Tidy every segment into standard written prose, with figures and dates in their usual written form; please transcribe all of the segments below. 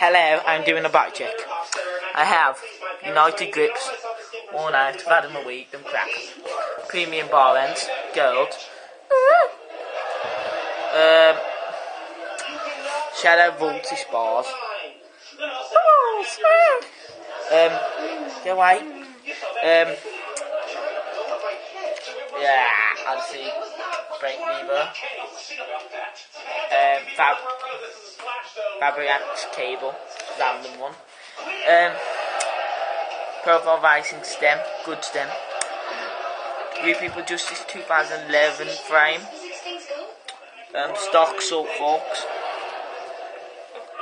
Hello, I'm doing a bike check. I have United grips, worn out, I've had them a week, them crap. Premium bar ends, gold. Shadow Voltage bars. Go away. Yeah, obviously, brake lever. Fabriax cable, random one. Profile Rising stem, good stem. Real People Justice 2011 frame. Stock salt forks.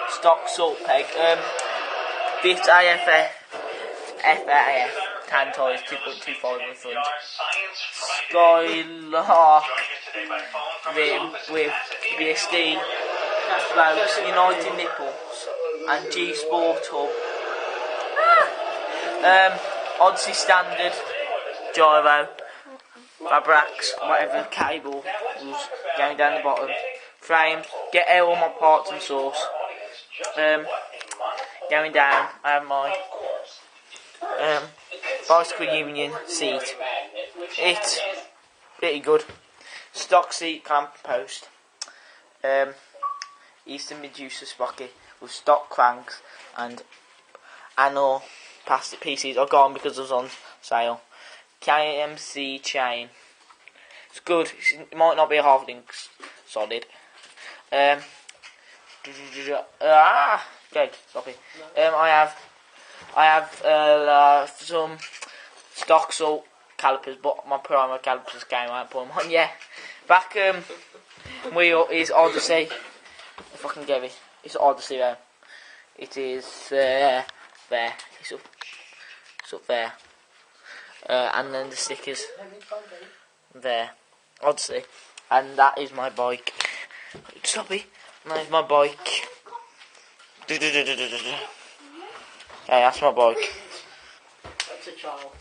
Stock salt peg. Bit IFF. FAF. Tan toys 2.25 in the front. Skylark rim with BSD. Spokes, United nipples. And G Sport hub. Odyssey standard. Gyro. Fabrics, whatever cable was going down the bottom. Frame, get out all my parts and source. Going down, I have my Bicycle Union seat. It's pretty good. Stock seat clamp post. Eastern Medusa sprocket with stock cranks and annual plastic pieces are gone because it was on sale. KMC chain. It's good. It might not be a half link solid. Okay, stop it. I have some stock salt calipers, but my primer calipers came out. Put them on. Yeah. Back wheel is Odyssey. If I can get it, it's Odyssey there. It is there. It's up there. And then the stickers there, Odyssey, and that is my bike. Stop it. That is my bike. Okay, that's my bike. That's a child.